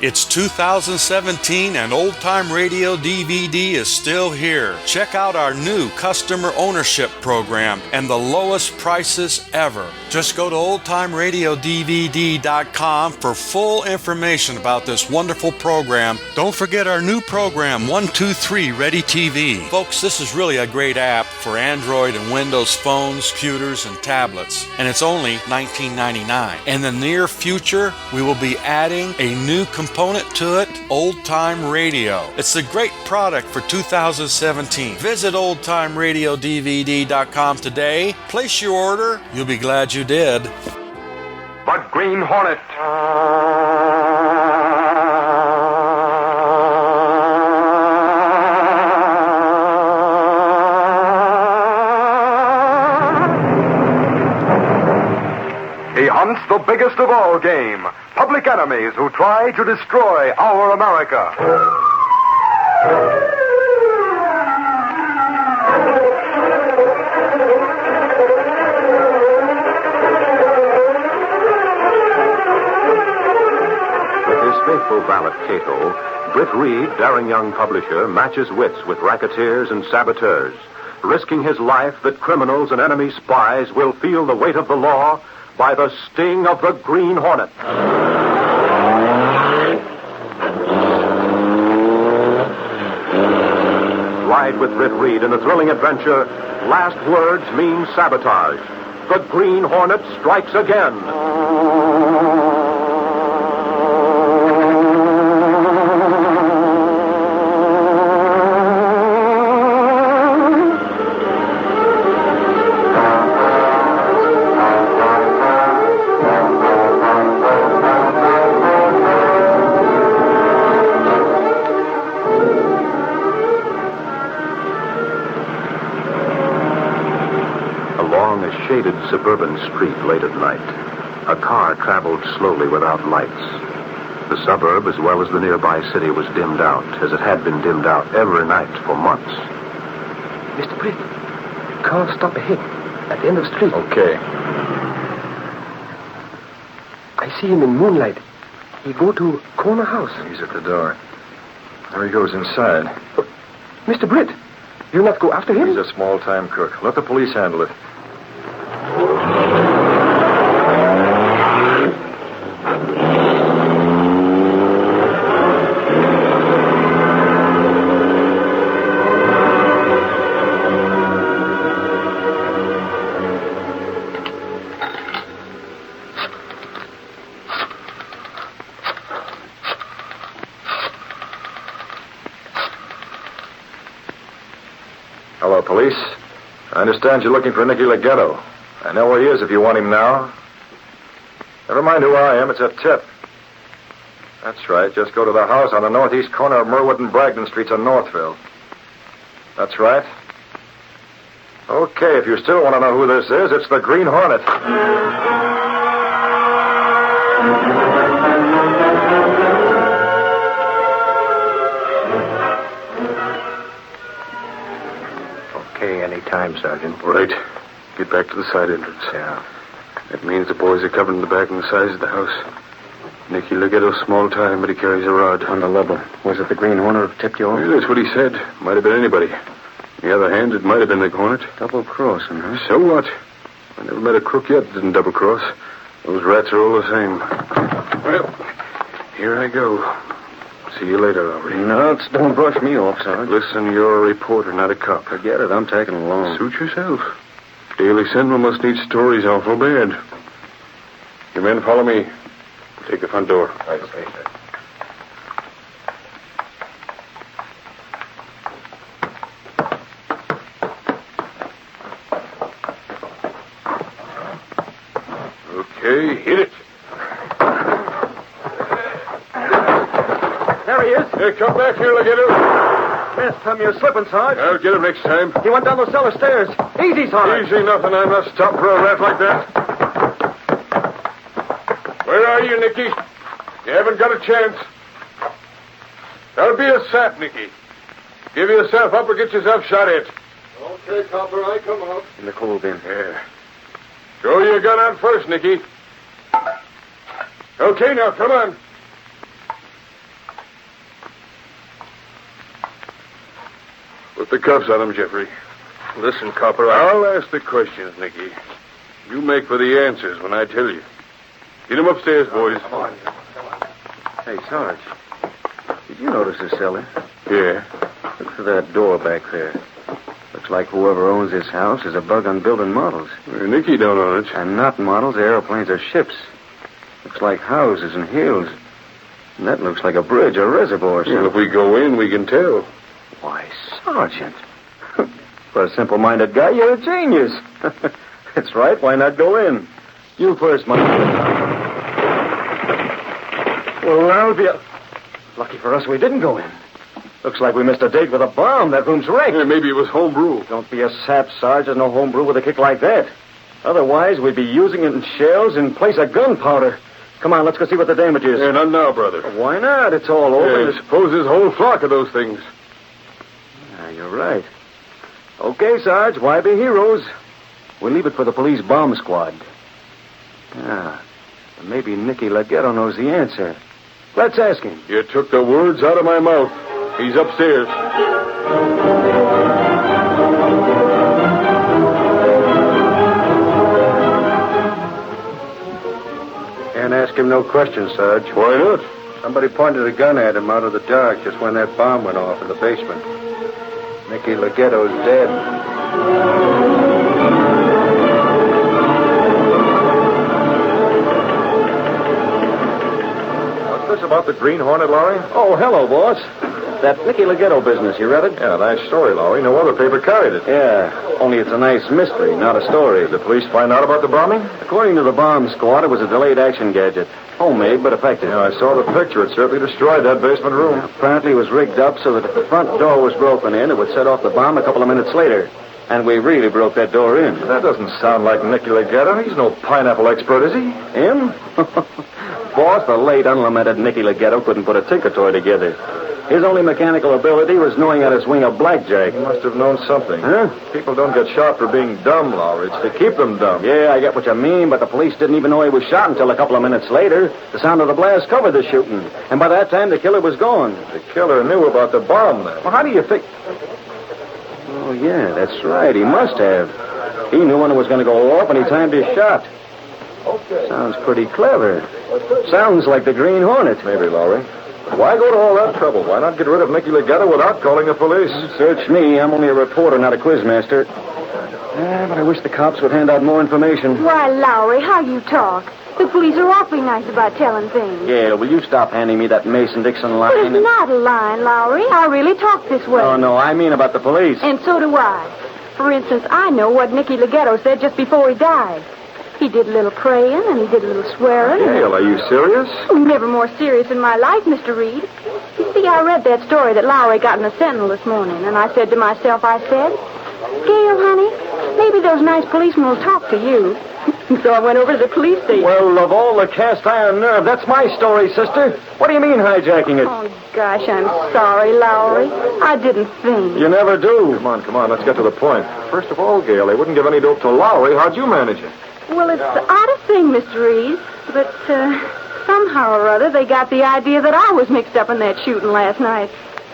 It's 2017 and Old Time Radio DVD is still here. Check out our new customer ownership program and the lowest prices ever. Just go to oldtimeradiodvd.com for full information about this wonderful program. Don't forget our new program, 123 Ready TV. Folks, this is really a great app for Android and Windows phones, computers, and tablets. And it's only $19.99. In the near future, we will be adding a new component to it, Old Time Radio. It's a great product for 2017. Visit oldtimeradiodvd.com today. Place your order. You'll be glad you did. But Green Hornet. He hunts the biggest of all game, public enemies who try to destroy our America. With his faithful valet, Cato, Britt Reed, daring young publisher, matches wits with racketeers and saboteurs, risking his life that criminals and enemy spies will feel the weight of the law by the sting of the Green Hornet. Ride with Britt Reed in the thrilling adventure, Last Words Mean Sabotage. The Green Hornet strikes again. Shaded suburban street late at night. A car traveled slowly without lights. The suburb, as well as the nearby city, was dimmed out, as it had been dimmed out every night for months. Mr. Britt, car stop ahead, at the end of the street. Okay. I see him in moonlight. He go to corner house. He's at the door. There he goes inside. Mr. Britt, you not go after him? He's a small-time crook. Let the police handle it. Hello, police. I understand you're looking for Nicky Leggero. I know where he is if you want him now. Never mind who I am. It's a tip. That's right. Just go to the house on the northeast corner of Merwood and Bragdon Streets in Northville. That's right. Okay, if you still want to know who this is, it's the Green Hornet. Okay, any time, Sergeant. Right. Get back to the side entrance. Yeah. That means the boys are covered in the back and the sides of the house. Nicky Leggetto's small time, but he carries a rod. On the level. Was it the Green Hornet who tipped you off? Yeah, that's what he said. Might have been anybody. On the other hand, it might have been the Hornet. Double-crossing, huh? So what? I never met a crook yet that didn't double-cross. Those rats are all the same. Well, here I go. See you later, Aubrey. No, don't brush me off, Sergeant. Listen, you're a reporter, not a cop. Forget it. I'm taking along. Suit yourself. Daily Sentinel must need stories awful bad. You men follow me. Take the front door. Right, sir. Okay, hit it. There he is. Hey, come back here, Leggett. Last time you're slipping, Sarge. I'll get him next time. He went down those cellar stairs. Easy, Sarge. Easy nothing. I'm not stopped for a rat like that. Where are you, Nicky? You haven't got a chance. That'll be a sap, Nicky. Give yourself up or get yourself shot at. Okay, copper, I come out. In the coal bin. Yeah. Throw your gun out first, Nicky. Okay, now, come on. Put the cuffs on him, Jeffrey. Listen, copper, I'll ask the questions, Nicky. You make for the answers when I tell you. Get him upstairs, boys. Come on. Hey, Sarge. Did you notice this cellar? Yeah. Look for that door back there. Looks like whoever owns this house is a bug on building models. Nicky don't own it. And not models, airplanes or ships. Looks like houses and hills. And that looks like a bridge or reservoir. Well, if we go in, we can tell. Why, Sergeant. For a simple-minded guy, you're a genius. That's right. Why not go in? You first, Mike. Well, that'll be lucky for us we didn't go in. Looks like we missed a date with a bomb. That room's wrecked. Yeah, maybe it was homebrew. Don't be a sap, Sarge. There's no homebrew with a kick like that. Otherwise, we'd be using it in shells in place of gunpowder. Come on, let's go see what the damage is. Yeah, not now, brother. Why not? It's all over. Yeah, I suppose there's a whole flock of those things. You're right. Okay, Sarge, why be heroes? We'll leave it for the police bomb squad. Maybe Nicky Leggero knows the answer. Let's ask him. You took the words out of my mouth. He's upstairs. Can't ask him no questions, Sarge. Why not? Somebody pointed a gun at him out of the dark just when that bomb went off in the basement. Nicky Leggetto's dead. What's this about the Green Hornet, Lowry? Oh, hello, boss. That Nicky Leggetto business, you read it? Yeah, nice story, Lowry. No other paper carried it. Yeah, only it's a nice mystery, not a story. Did the police find out about the bombing? According to the bomb squad, it was a delayed action gadget. Homemade, but effective. Yeah, I saw the picture. It certainly destroyed that basement room. Apparently it was rigged up so that if the front door was broken in, it would set off the bomb a couple of minutes later. And we really broke that door in. That doesn't sound like Nicky Leggero. He's no pineapple expert, is he? Him? Boss, the late unlamented Nicky Leggero couldn't put a tinker toy together. His only mechanical ability was knowing how to swing a blackjack. He must have known something. Huh? People don't get shot for being dumb, Lowry. It's to keep them dumb. Yeah, I get what you mean, but the police didn't even know he was shot until a couple of minutes later. The sound of the blast covered the shooting. And by that time, the killer was gone. The killer knew about the bomb, then. Well, how do you think... Oh, yeah, that's right. He must have. He knew when it was going to go off, and he timed his shot. Sounds pretty clever. Sounds like the Green Hornet. Maybe, Lowry. Why go to all that trouble? Why not get rid of Nicky Leggero without calling the police? Search me. I'm only a reporter, not a quizmaster. But I wish the cops would hand out more information. Why, Lowry, how you talk. The police are awfully nice about telling things. Yeah, will you stop handing me that Mason-Dixon line? It's not a line, Lowry. I really talk this way. Oh, no, I mean about the police. And so do I. For instance, I know what Nicky Leggero said just before he died. He did a little praying, and he did a little swearing. Gail, are you serious? Never more serious in my life, Mr. Reed. You see, I read that story that Lowry got in the Sentinel this morning, and I said to myself, Gail, honey, maybe those nice policemen will talk to you. So I went over to the police station. Well, of all the cast iron nerve, that's my story, sister. What do you mean hijacking it? Oh, gosh, I'm sorry, Lowry. I didn't think. You never do. Come on, let's get to the point. First of all, Gail, they wouldn't give any dope to Lowry. How'd you manage it? Well, it's the oddest thing, Mr. Reed, but somehow or other they got the idea that I was mixed up in that shooting last night.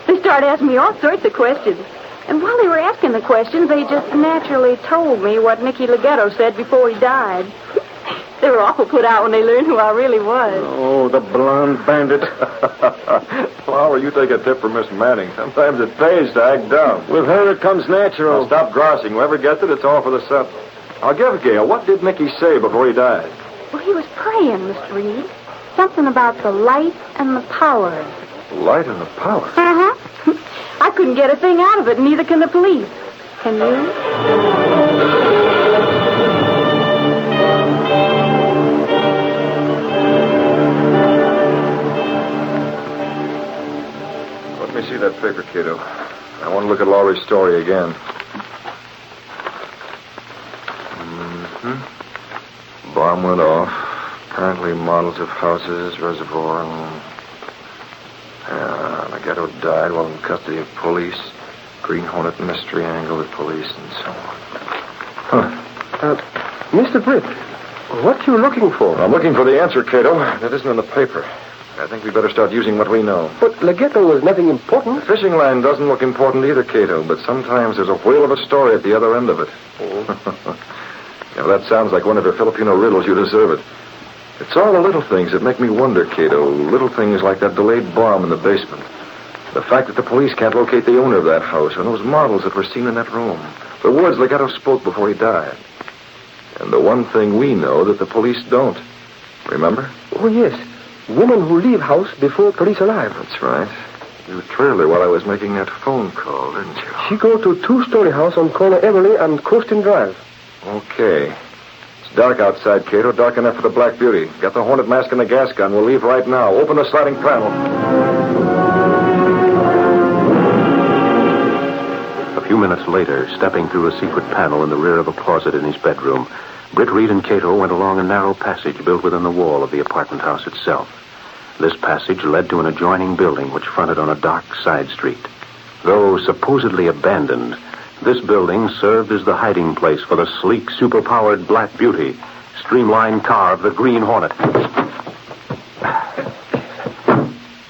They started asking me all sorts of questions. And while they were asking the questions, they just naturally told me what Nicky Leggero said before he died. They were awful put out when they learned who I really was. Oh, the blonde bandit. Lowry, you take a tip from Miss Manning. Sometimes it pays to act dumb. With her, it comes natural. Now, stop grousing. Whoever gets it, it's all for the set. I'll give Gail. What did Nicky say before he died? Well, he was praying, Mr. Reed. Something about the light and the power. Light and the power? Uh-huh. I couldn't get a thing out of it, neither can the police. Can you? Let me see that paper, kiddo. I want to look at Lowry's story again. Bomb went off. Apparently models of houses, reservoir, and... Leggero died while in custody of police. Green Hornet mystery angle with police, and so on. Mr. Britt, what you looking for? I'm looking for the answer, Cato. That isn't in the paper. I think we better start using what we know. But Legato was nothing important. The fishing line doesn't look important either, Cato, but sometimes there's a whale of a story at the other end of it. If that sounds like one of your Filipino riddles, you deserve it. It's all the little things that make me wonder, Cato. Little things like that delayed bomb in the basement. The fact that the police can't locate the owner of that house, or those models that were seen in that room. The words Legato spoke before he died. And the one thing we know that the police don't. Remember? Oh, yes. Woman who leave house before police arrive. That's right. You trailed her while I was making that phone call, didn't you? She go to 2-story house on corner Everly and Coastin Drive. Okay. It's dark outside, Cato. Dark enough for the Black Beauty. Got the Hornet mask and the gas gun. We'll leave right now. Open the sliding panel. A few minutes later, stepping through a secret panel in the rear of a closet in his bedroom, Britt Reed and Cato went along a narrow passage built within the wall of the apartment house itself. This passage led to an adjoining building which fronted on a dark side street. Though supposedly abandoned, this building served as the hiding place for the sleek, superpowered Black Beauty, streamlined car of the Green Hornet.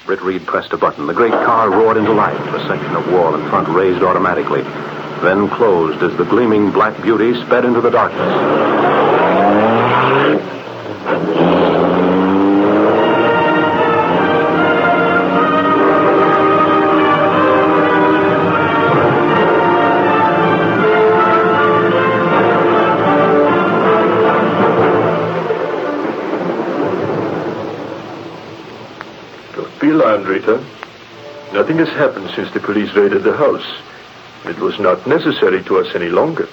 Britt Reed pressed a button. The great car roared into life. The section of wall in front raised automatically, then closed as the gleaming Black Beauty sped into the darkness. Be alarmed, Rita. Nothing has happened since the police raided the house. It was not necessary to us any longer.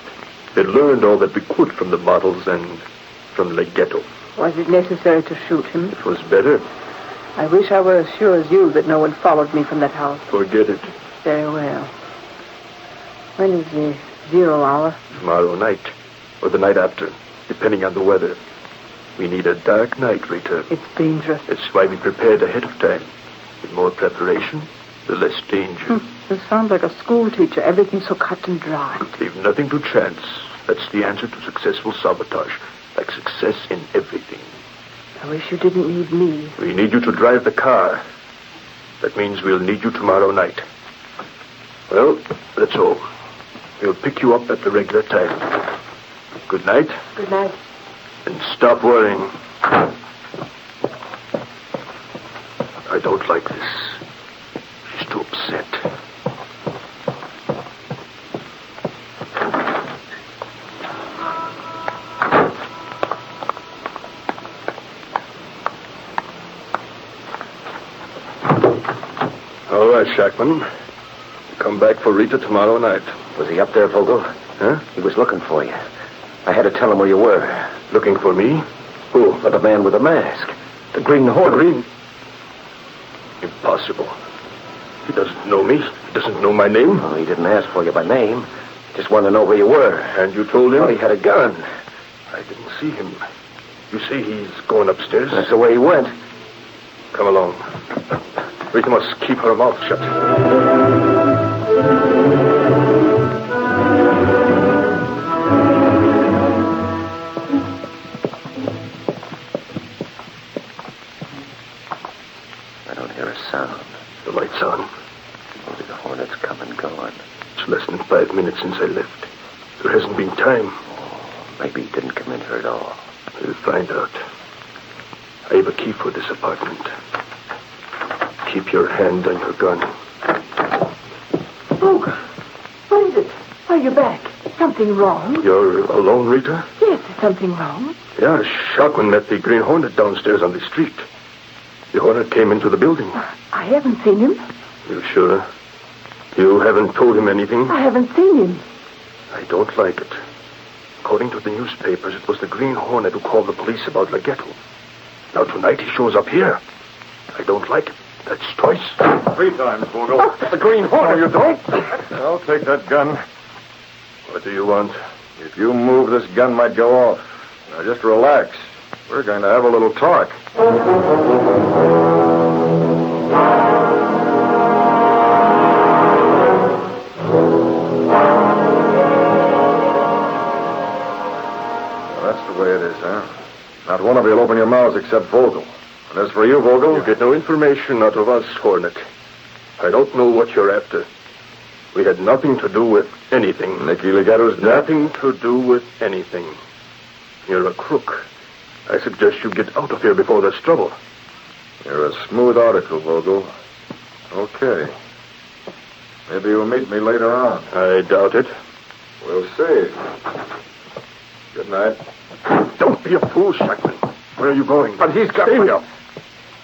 They learned all that we could from the models and from Legato. Was it necessary to shoot him? It was better. I wish I were as sure as you that no one followed me from that house. Forget it. Very well. When is the 0 hour? Tomorrow night, or the night after, depending on the weather. We need a dark night, Rita. It's dangerous. That's why we prepared ahead of time. With more preparation, the less danger. You sound like a school teacher. Everything's so cut and dry. Leave nothing to chance. That's the answer to successful sabotage. Like success in everything. I wish you didn't need me. We need you to drive the car. That means we'll need you tomorrow night. Well, that's all. We'll pick you up at the regular time. Good night. Good night. And stop worrying. I don't like this. She's too upset. All right, Shackman. Come back for Rita tomorrow night. Was he up there, Vogel? Huh? He was looking for you. I had to tell him where you were. Looking for me? Who? For the man with the mask. The Green Hornet. Green? Impossible. He doesn't know me. He doesn't know my name. Oh, he didn't ask for you by name. Just wanted to know where you were. And you told him? Oh, he had a gun. I didn't see him. You say he's going upstairs? That's the way he went. Come along. Rita must keep her mouth shut. I don't hear a sound. The light's on. Maybe the Hornet's come and gone. It's less than 5 minutes since I left. There hasn't been time. Oh, maybe he didn't come in here at all. We'll find out. I have a key for this apartment. Keep your hand on your gun. Vogel, what is it? Are you back? Something wrong? You're alone, Rita? Yes, is something wrong? Yeah, Shockman met the Green Hornet downstairs on the street. The Hornet came into the building. I haven't seen him. You sure? You haven't told him anything? I haven't seen him. I don't like it. According to the newspapers, it was the Green Hornet who called the police about Legato. Now tonight he shows up here. I don't like it. That's twice. 3 times, Vogel. The Green Hornet. No, you don't. I'll take that gun. What do you want? If you move, this gun might go off. Now, just relax. We're going to have a little talk. Well, that's the way it is, huh? Not one of you will open your mouths except Vogel. And as for you, Vogel? You get no information out of us, Hornet. I don't know what you're after. We had nothing to do with anything. Nicky Legado's death? Nothing to do with anything. You're a crook. I suggest you get out of here before there's trouble. You're a smooth article, Vogel. Okay. Maybe you'll meet me later on. I doubt it. We'll see. Good night. Don't be a fool, Shackman. Where are you going? But he's got... Stay here.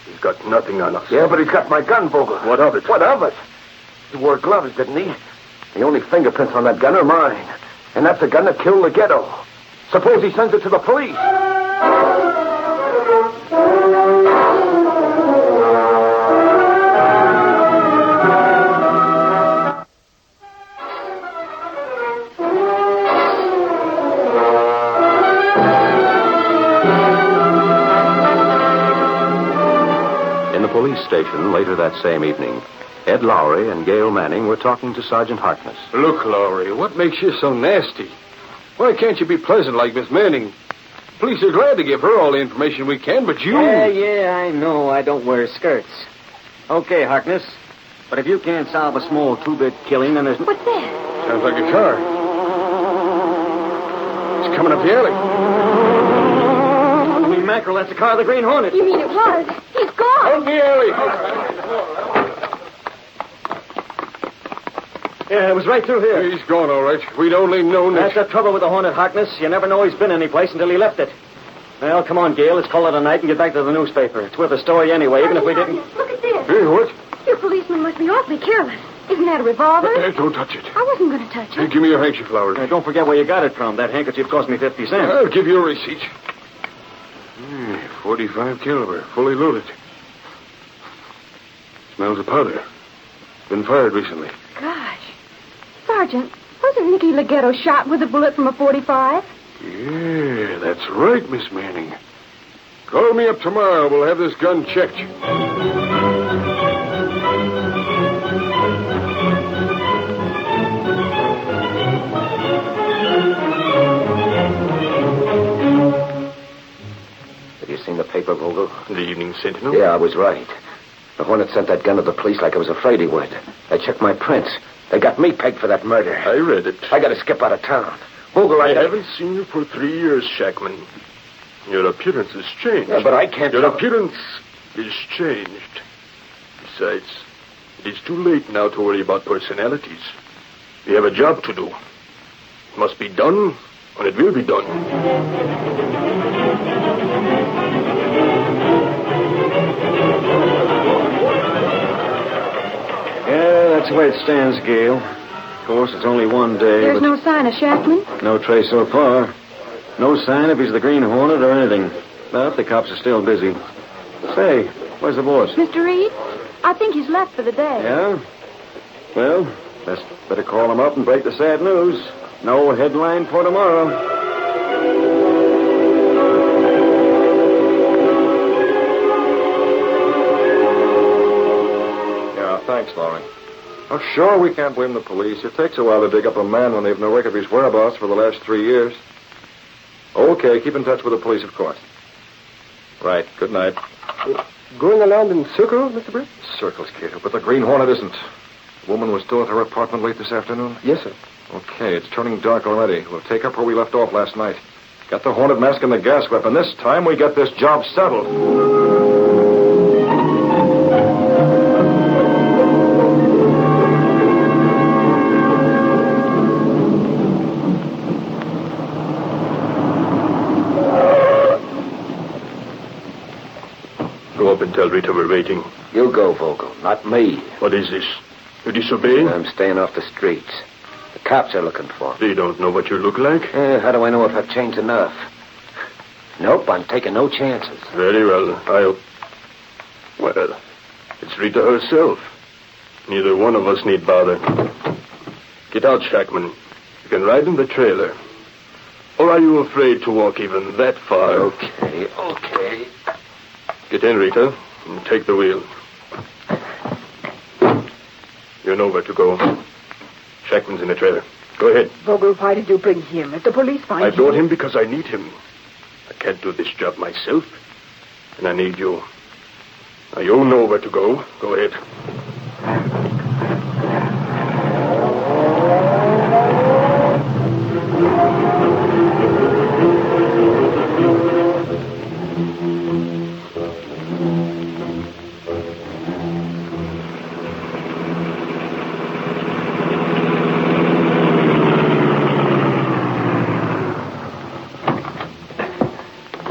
He's got nothing on us. Yeah, but he's got my gun, Vogel. What of it? What of it? He wore gloves, didn't he? The only fingerprints on that gun are mine. And that's the gun that killed Legato. Suppose he sends it to the police. In the police station later that same evening, Ed Lowry and Gail Manning were talking to Sergeant Harkness. Look, Lowry, what makes you so nasty? Why can't you be pleasant like Miss Manning? Police are glad to give her all the information we can, but you... Yeah, I know I don't wear skirts. Okay, Harkness. But if you can't solve a small two-bit killing, then there's... What's that? Sounds like a car. It's coming up the alley. Holy mackerel, that's the car of the Green Hornet. You mean it was? He's gone. Out the alley. Yeah, it was right through here. He's gone, all right. We'd only known That's the trouble with the Hornet, Harkness. You never know he's been any place until he left it. Well, come on, Gail. Let's call it a night and get back to the newspaper. It's worth a story anyway, even if we didn't... Look at this. Hey, what? You policemen must be awfully careless. Isn't that a revolver? Don't touch it. I wasn't going to touch Hey, it. give me your handkerchief, Lowry. Don't forget where you got it from. That handkerchief cost me 50 cents. I'll give you a receipt. 45 caliber, fully loaded. Smells of powder. Been fired recently. Gosh. Sergeant, wasn't Nicky Legato shot with a bullet from a 45? Yeah, that's right, Miss Manning. Call me up tomorrow. We'll have this gun checked. Have you seen the paper, Vogel? The Evening Sentinel? Yeah, I was right. The Hornet sent that gun to the police like I was afraid he would. They checked my prints. They got me pegged for that murder. I read it. I got to skip out of town. Vogel, I haven't seen you for 3 years, Shackman. Your appearance has changed. Yeah, but I can't... Your appearance is changed. Besides, it is too late now to worry about personalities. We have a job to do. It must be done, and it will be done. Yeah, that's the way it stands, Gail. Of course, it's only one day. There's but no sign of Shackman? no trace so far. No sign if he's the Green Hornet or anything. But the cops are still busy. Say, where's the boss? Mr. Reed, I think he's left for the day. Yeah? Well, let's better call him up and break the sad news. No headline for tomorrow. Yeah, thanks, Lowry. Oh, sure, we can't blame the police. It takes a while to dig up a man when they've no record of his whereabouts for the last 3 years. Okay, keep in touch with the police, of course. Right, good night. Going around in circles, Mr. Britt? Circles, Cato, but the Green Hornet isn't. The woman was still at her apartment late this afternoon? Yes, sir. Okay, it's turning dark already. We'll take up where we left off last night. Got the Hornet mask and the gas weapon. This time we get this job settled. Go up and tell Rita we're waiting. You go, Vogel, not me. What is this? You disobeying? I'm staying off the streets. The cops are looking for me. They don't know what you look like? How do I know if I've changed enough? Nope, I'm taking no chances. Very well. Well, it's Rita herself. Neither one of us need bother. Get out, Shackman. You can ride in the trailer. Or are you afraid to walk even that far? Okay. Get in, Rita, and take the wheel. You know where to go. Shackman's in the trailer. Go ahead. Vogel, why did you bring him? If the police find I brought him because I need him. I can't do this job myself, and I need you. Now, you know where to go. Go ahead.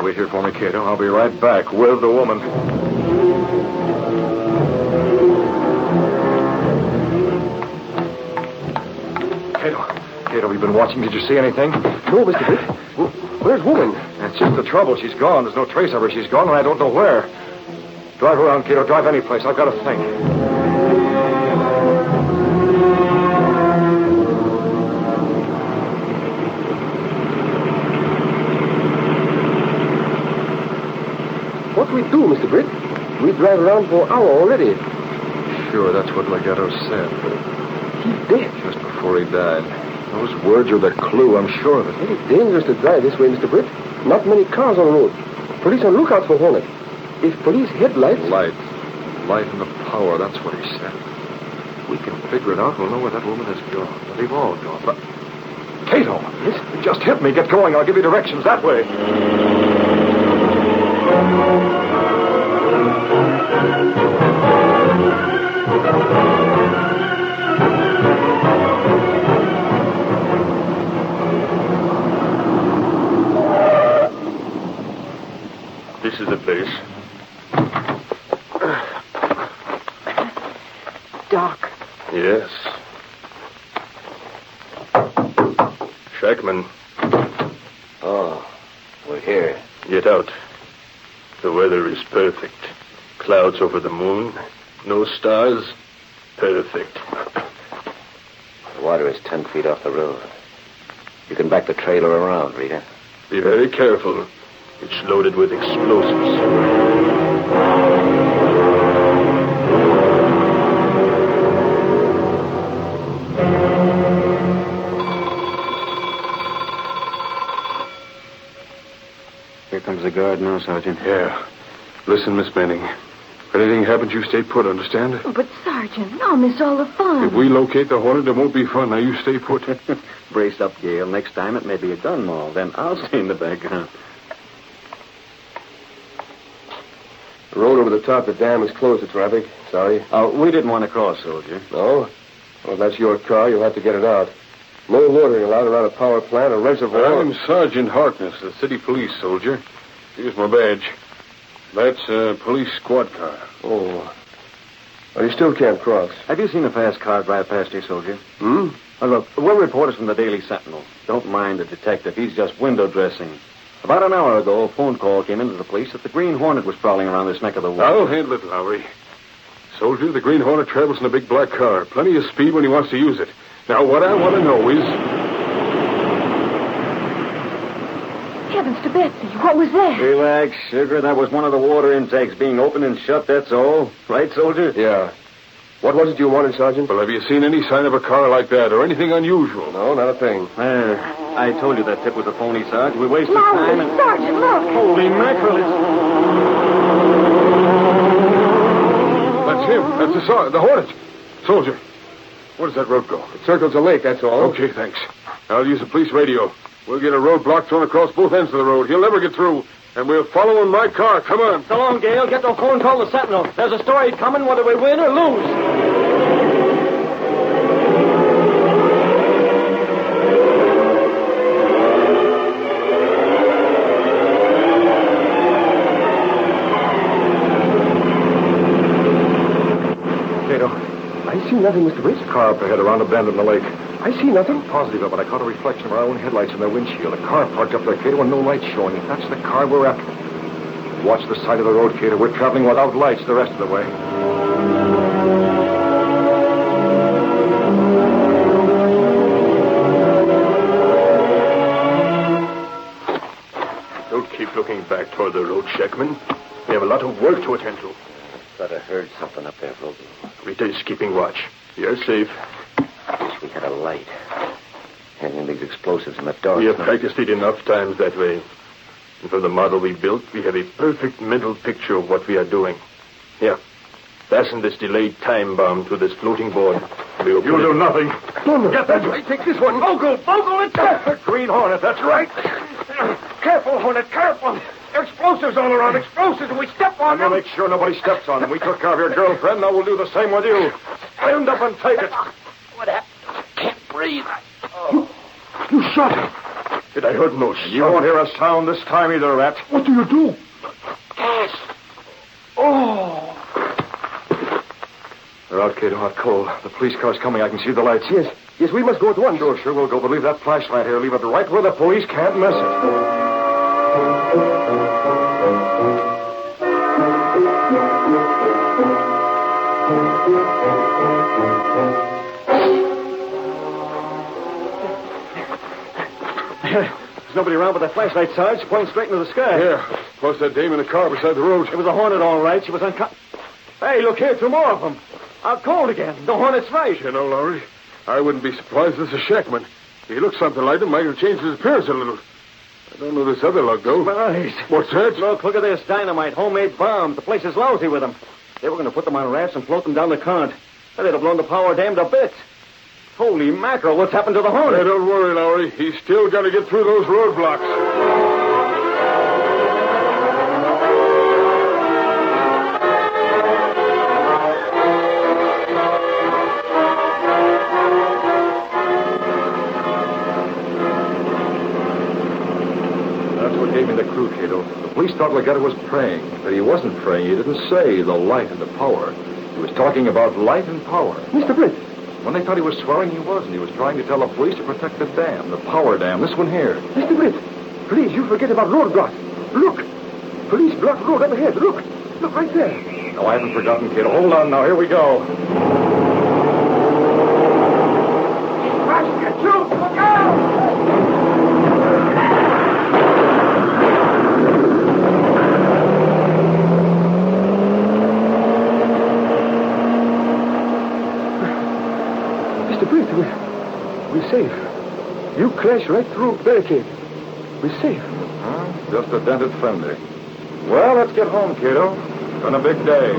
Wait here for me, Cato. I'll be right back with the woman. Cato, have you been watching? Did you see anything? No, Mr. Britt. Where's woman? That's just the trouble. She's gone. There's no trace of her. She's gone, and I don't know where. Drive around, Cato. Drive any place. I've got to think. What do we do, Mr. Britt? We drive around for an hour already. Sure, that's what Legato said. He's dead. Just before he died. Those words are the clue, I'm sure of it. Very dangerous to drive this way, Mr. Britt. Not many cars on the road. Police on lookout for Hornet. If police headlights... Light and the power, that's what he said. We can figure it out. We'll know where that woman has gone. Well, they've all gone. But... Cato! Yes? You just hit me. Get going. I'll give you directions that way. This is the place. Doc. Yes. Shackman, Oh, we're here. get out. The weather is perfect. Clouds over the moon. No stars. Perfect. The water is 10 feet off the road. You can back the trailer around, Rita. Be very careful. It's loaded with explosives. Here comes the guard now, Sergeant. Yeah. Listen, Miss Manning. If anything happens, you stay put, understand? Oh, but, Sergeant, I'll miss all the fun. If we locate the Hornet, it won't be fun. Now, you stay put. Brace up, Gale. Next time it may be a gun mall. Then I'll stay in the background. The road over the top of the dam is closed to traffic. Sorry. We didn't want to cross, soldier. No? Well, if that's your car, you'll have to get it out. No loitering allowed around a power plant or reservoir. I'm Sergeant Harkness, the city police soldier. Here's my badge. That's a police squad car. Oh. Well, you still can't cross. Have you seen a fast car drive past here, soldier? Hmm? Well, look, we're reporters from the Daily Sentinel. Don't mind the detective. He's just window dressing. About an hour ago, a phone call came into the police that the Green Hornet was prowling around this neck of the woods. I'll handle it, Lowry. Soldier, the Green Hornet travels in a big black car. Plenty of speed when he wants to use it. Now, what I want to know is... Heavens to Betsy, what was that? Relax, sugar. That was one of the water intakes being opened and shut, that's all. Right, soldier? Yeah. What was it you wanted, Sergeant? Well, have you seen any sign of a car like that or anything unusual? No, not a thing. I told you that tip was a phony, Sarge. We wasted Lowry, time and... Sergeant, look. Holy mackerel, That's him. That's the Hornet. Soldier, where does that road go? It circles the lake, that's all. Okay, thanks. I'll use the police radio. We'll get a roadblock thrown across both ends of the road. He'll never get through. And we'll follow in my car. Come on. So long, Gale. Get the phone call to Sentinel. There's a story coming whether we win or lose. Cato, I see nothing, Mr. Britt. car up ahead around a bend in the lake. I see nothing. Positive of it. I caught a reflection of our own headlights in their windshield. A car parked up there, Cato, and no lights showing. If that's the car we're after. Watch the side of the road, Cato. We're traveling without lights the rest of the way. Don't keep looking back toward the road, Shackman. We have a lot of work to attend to. Thought I heard something up there, Logan. Rita is keeping watch. You're safe. Wish we had a light. Handling these explosives in the dark. We have practiced it enough times that way. And from the model we built, we have a perfect mental picture of what we are doing. Here. Fasten this delayed time bomb to this floating board. You'll do nothing. Get that way. Take this one. Bogle, it's a Green Hornet, that's right. Careful, Hornet, careful. Explosives all around, explosives, and we step on We'll them. make sure nobody steps on them. We took care of your girlfriend, now we'll do the same with you. Stand up and take it. What happened? Can't breathe. You shot him. Did I hurt no shot? You won't hear a sound this time either, Rat. What do you do? Gas. Oh. They're out, Cato, out cold. The police car's coming. I can see the lights. Yes, we must go at once. Sure, we'll go, but leave that flashlight here. Leave it right where the police can't miss it. There's nobody around with that flashlight, Sarge. Pointing straight into the sky. Yeah, plus that dame in the car beside the road. It was a Hornet, all right. She was Hey, look here, 2 more of them. Out cold again. The Hornet's right. You know, Lowry, I wouldn't be surprised if it's a shackman. He looks something like him. Might have changed his appearance a little. I don't know this other luck, though. Spies. What's that? Look at this. Dynamite, homemade bombs. The place is lousy with them. They were going to put them on rafts and float them down the current. They'd have blown the power dam to bits. Holy mackerel, what's happened to the Hornet? Hey, don't worry, Lowry. He's still got to get through those roadblocks. The police thought Legato was praying, but he wasn't praying. He didn't say the light and the power. He was talking about light and power. Mr. Britt. When they thought he was swearing, he wasn't. He was trying to tell the police to protect the dam, the power dam, this one here. Mr. Britt, please, you forget about roadblocks. Look, police block road up ahead. Look right there. No, I haven't forgotten, kid. Hold on now. Here we go. Get you! Look out! We're safe. You crashed right through the barricade. We're safe. Just a dented fender. Well, let's get home, kiddo. It's been a big day.